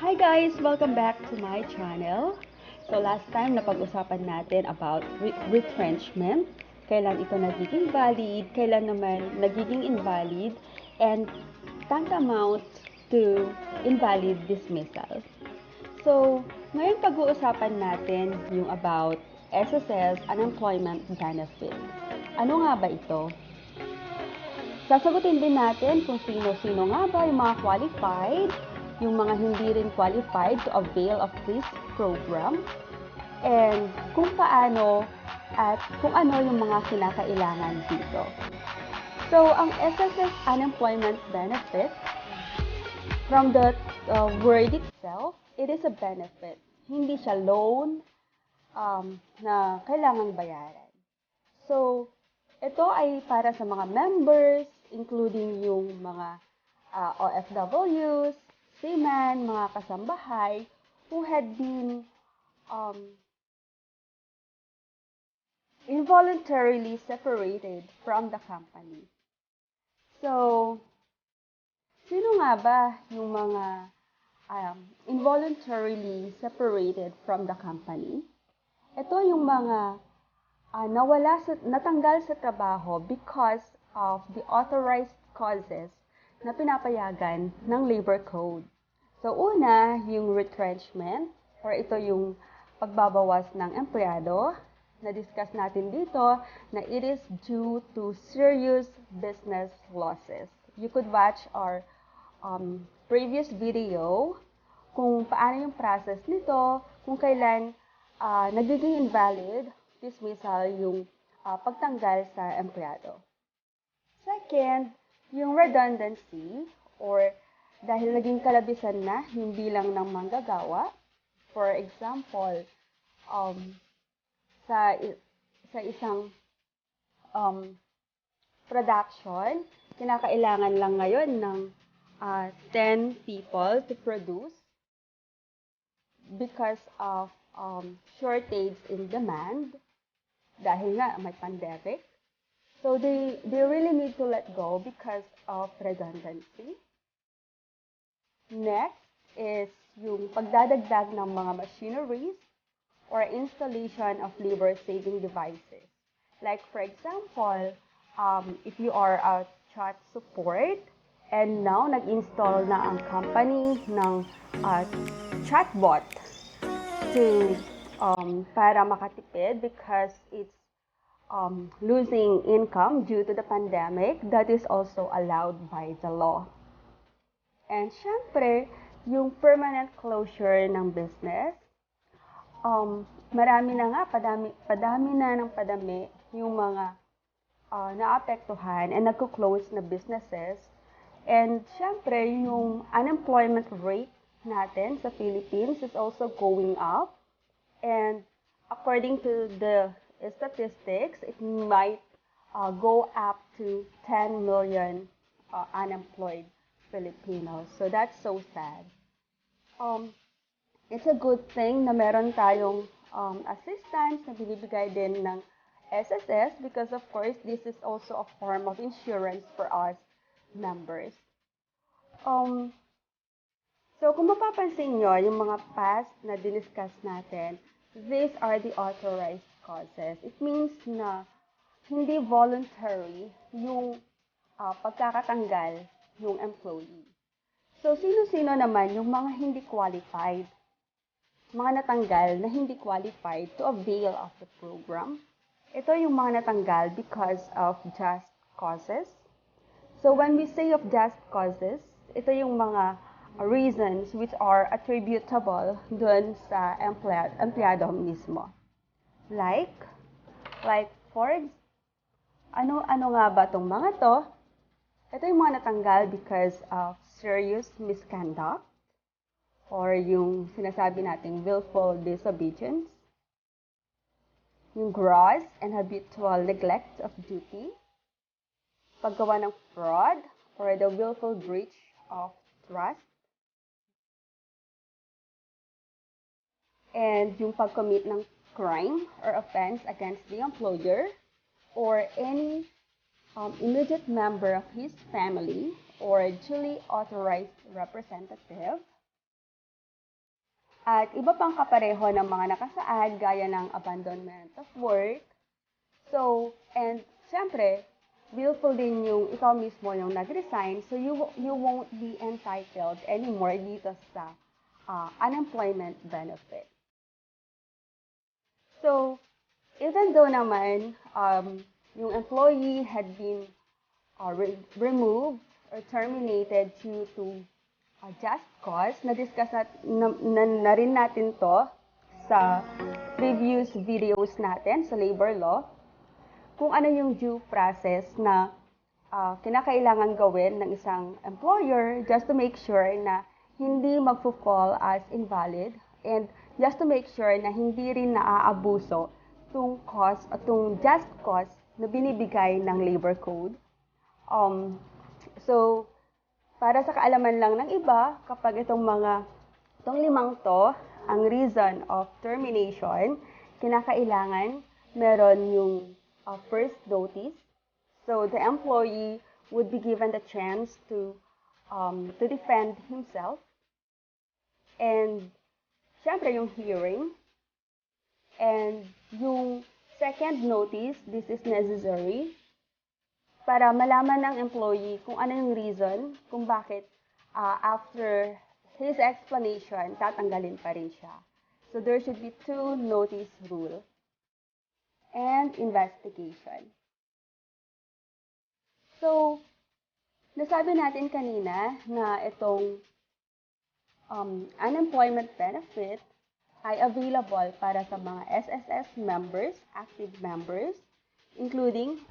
Hi guys! Welcome back to my channel. So last time napag-usapan natin about retrenchment, kailan ito nagiging valid, kailan naman nagiging invalid, and tantamount to invalid dismissal. So, ngayon pag-uusapan natin yung about SSS Unemployment Benefit. Ano nga ba ito? Sasagutin din natin kung sino-sino nga ba yung mga qualified, yung mga hindi rin qualified to avail of this program, and kung paano at kung ano yung mga kinakailangan dito. So, ang SSS Unemployment Benefit, from the word itself, it is a benefit. Hindi siya loan na kailangang bayaran. So, ito ay para sa mga members, including yung mga OFWs, seamen, mga kasambahay, who had been involuntarily separated from the company. So, sino nga ba yung mga involuntarily separated from the company? Ito yung mga natanggal sa trabaho because of the authorized causes na pinapayagan ng labor code. So una, yung retrenchment, or ito yung pagbabawas ng empleyado. Na-discuss natin dito na it is due to serious business losses. You could watch our previous video kung paano yung process nito, kung kailan nagiging invalid, dismissal yung pagtanggal sa empleyado. Second, yung redundancy, or dahil naging kalabisan na yung bilang ng manggagawa. For example, sa isang production, kinakailangan lang ngayon ng 10 people to produce because of shortage in demand, dahil nga may pandemic. So they really need to let go because of redundancy. Next is yung pagdadagdag ng mga machineries or installation of labor-saving devices. Like for example, if you are a chat support and now nag-install na ang company ng chatbot to para makatipid because it's losing income due to the pandemic, that is also allowed by the law. And syempre, yung permanent closure ng business, marami na nga, padami na ng padami yung mga naapektuhan and nagko-close na businesses. And syempre, yung unemployment rate natin sa Philippines is also going up. And according to the statistics, it might go up to 10 million unemployed Filipinos. So that's so sad. It's a good thing na meron tayong assistance na binibigay din ng SSS because of course this is also a form of insurance for us members. So kung mapapansin nyo, yung mga past na diniscuss natin, these are the authorized causes. It means na hindi voluntary yung pagkakatanggal ng employee. So sino-sino naman yung mga hindi qualified, mga natanggal na hindi qualified to avail of the program? Ito yung mga natanggal because of just causes. So when we say of just causes, ito yung mga reasons which are attributable dun sa empleyado mismo. Like for ano nga ba tong mga to? Ito yung mga natanggal because of serious misconduct or yung sinasabi nating willful disobedience, yung gross and habitual neglect of duty, paggawa ng fraud or the willful breach of trust, and yung pag-commit ng crime or offense against the employer or any immediate member of his family or duly authorized representative. at iba pang kapareho ng mga nakasaad gaya ng abandonment of work. So, and syempre, willful din yung ikaw mismo yung nag-resign, so you won't be entitled anymore dito sa unemployment benefit. So, even though naman yung employee had been removed or terminated due to just cause, na-discuss na rin natin to sa previous videos natin sa labor law, kung ano yung due process na kinakailangan gawin ng isang employer just to make sure na hindi magpo-fall as invalid and just to make sure na hindi rin naaabuso itong cause at itong just cause na binibigay ng labor code. So, para sa kaalaman lang ng iba, kapag itong limang to, ang reason of termination, kinakailangan meron yung first notice. So, the employee would be given the chance to defend himself. And, syempre, yung hearing. And, yung second notice, this is necessary para malaman ng employee kung ano yung reason kung bakit after his explanation, tatanggalin pa rin siya. So, there should be 2 notice rule and investigation. So, nasabi natin kanina na itong unemployment benefit ay available para sa mga SSS members, active members, including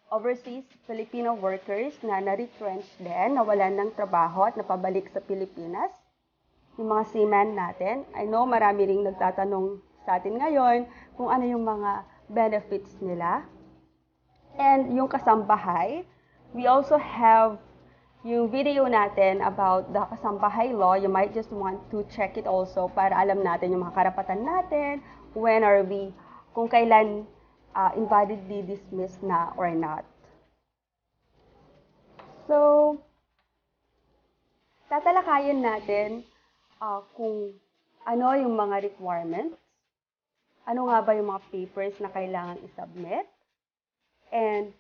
overseas Filipino workers na na-retrench din, nawalan ng trabaho at napabalik sa Pilipinas. Yung mga seamen natin, I know marami ring nagtatanong sa atin ngayon kung ano yung mga benefits nila. And yung kasambahay, we also have yung video natin about the kasambahay law. You might just want to check it also para alam natin yung mga karapatan natin, when are we, kung kailan invalidly dismissed na or not. So, tatalakayin natin kung ano yung mga requirements, ano nga ba yung mga papers na kailangan i-submit, and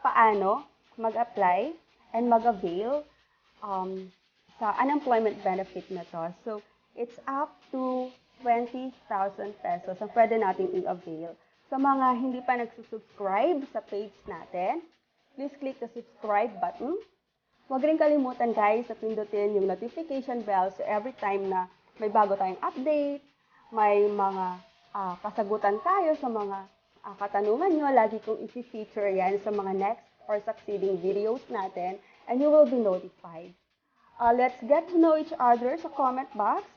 paano mag-apply and mag-avail sa unemployment benefit na to. So, it's up to 20,000 pesos ang pwede nating i-avail. Sa mga hindi pa nagsusubscribe sa page natin, please click the subscribe button. Huwag rin kalimutan guys na pindutin yung notification bell so every time na may bago tayong update, may mga kasagutan tayo sa mga katanungan nyo, lagi kong isi-feature yan sa mga next or succeeding videos natin and you will be notified. Let's get to know each other sa comment box.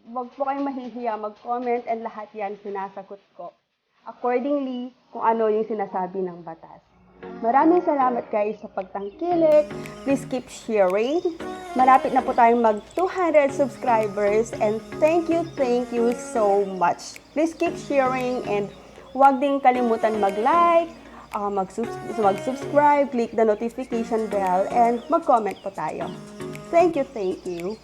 Huwag po kayong mahihiya mag-comment and lahat yan sinasagot ko accordingly kung ano yung sinasabi ng batas. Maraming salamat guys sa pagtangkilik. Please keep sharing. Malapit na po tayong mag 200 subscribers and thank you so much. Please keep sharing and huwag din kalimutan mag-like, mag-subscribe, click the notification bell, and mag-comment po tayo. Thank you.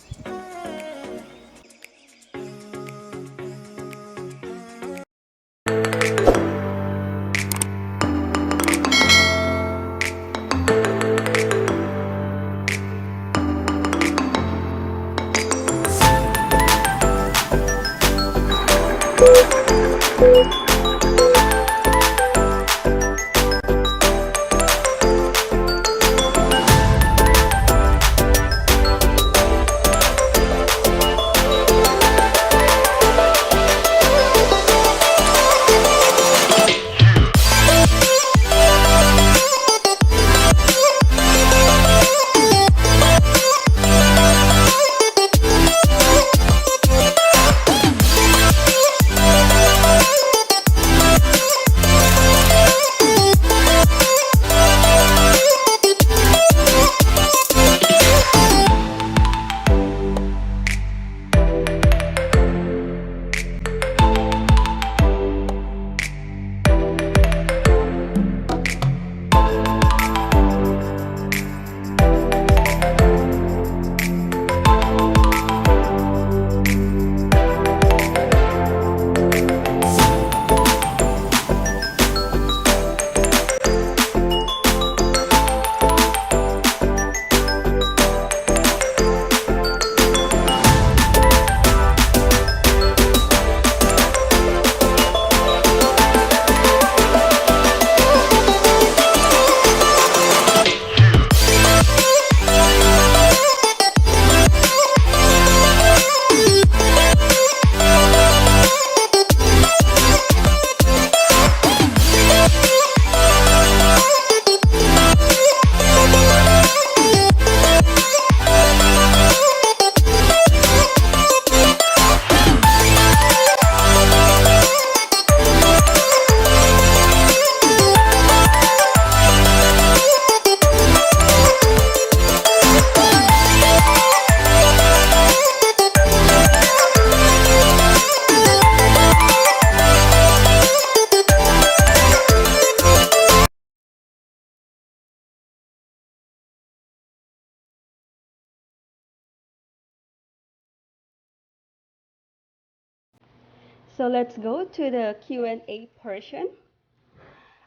So let's go to the Q&A portion.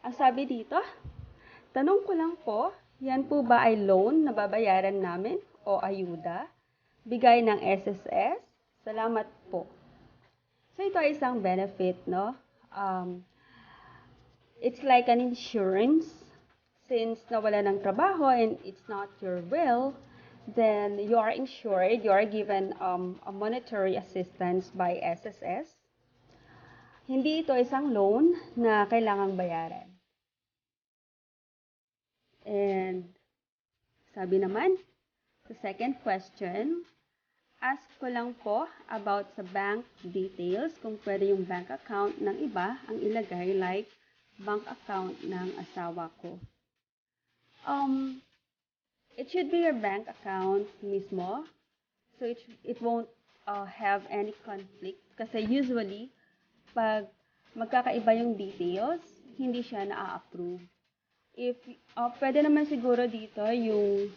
Ang sabi dito, tanong ko lang po, yan po ba ay loan na babayaran namin o ayuda? Bigay ng SSS? Salamat po. So ito ay isang benefit, no? It's like an insurance. Since nawala ng trabaho and it's not your will, then you are insured, you are given a monetary assistance by SSS. Hindi ito isang loan na kailangang bayaran. And sabi naman, sa second question, ask ko lang po about sa bank details, kung pwede yung bank account ng iba ang ilagay, like bank account ng asawa ko. It should be your bank account mismo, so it won't have any conflict. Kasi usually, pag magkakaiba yung details, hindi siya na-approve. If pwede naman siguro dito yung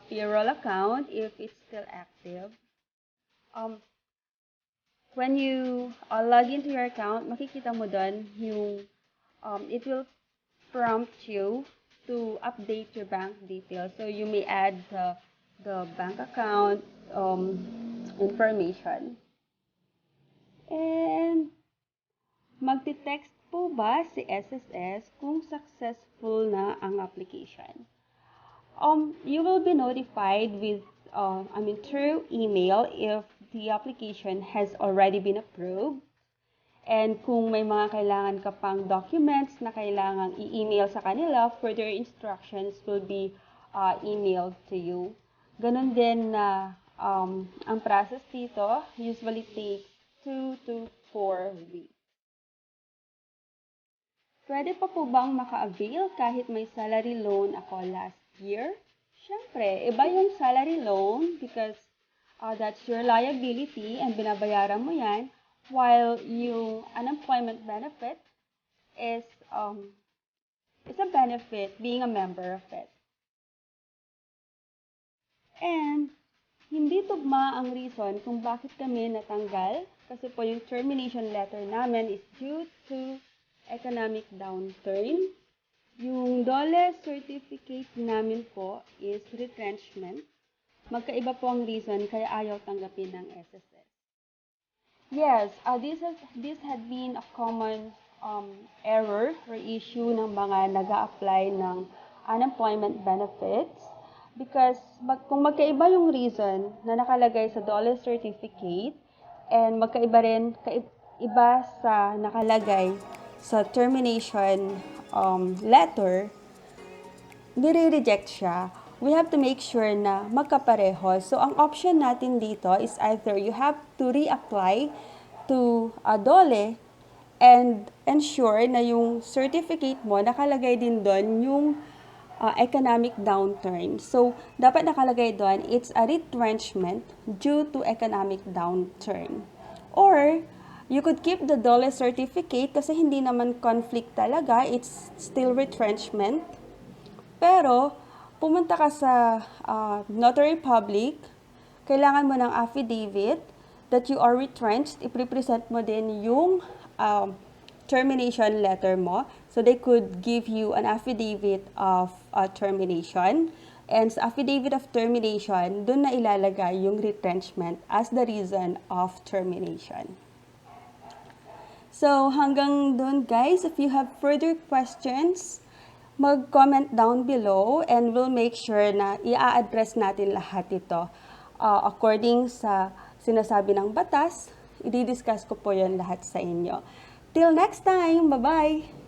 payroll account if it's still active. When you log into your account, makikita mo doon yung it will prompt you to update your bank details. So you may add the bank account information. And magte-text po ba si SSS kung successful na ang application? You will be notified with, through email if the application has already been approved. And kung may mga kailangan ka pang documents na kailangang i-email sa kanila, further instructions will be emailed to you. Ganon din na ang process dito usually takes 2 to 4 weeks. Pwede pa po bang maka-avail kahit may salary loan ako last year? Siyempre, iba yung salary loan because that's your liability and binabayaran mo yan. While yung unemployment benefit is a benefit being a member of it. And hindi tugma ang reason kung bakit kami natanggal kasi po yung termination letter namin is due to economic downturn. Yung DOLE certificate namin po is retrenchment. Magkaiba po ang reason kaya ayaw tanggapin ng SSS. Yes, this had been a common error or issue ng mga nag-a-apply ng unemployment benefits because kung magkaiba yung reason na nakalagay sa DOLE certificate and magkaiba rin iba sa nakalagay sa termination letter, nire-reject siya. We have to make sure na magkapareho. So, ang option natin dito is either you have to reapply to DOLE and ensure na yung certificate mo, nakalagay din doon yung economic downturn. So, dapat nakalagay doon, it's a retrenchment due to economic downturn. Or, you could keep the DOLE certificate kasi hindi naman conflict talaga, it's still retrenchment. Pero, pumunta ka sa notary public, kailangan mo ng affidavit that you are retrenched, i-present mo din yung termination letter mo. So they could give you an affidavit of termination. And sa affidavit of termination, dun na ilalagay yung retrenchment as the reason of termination. So hanggang dun guys, if you have further questions, mag-comment down below and we'll make sure na i-address natin lahat ito. According sa sinasabi ng batas, i-discuss ko po yon lahat sa inyo. Till next time, bye-bye!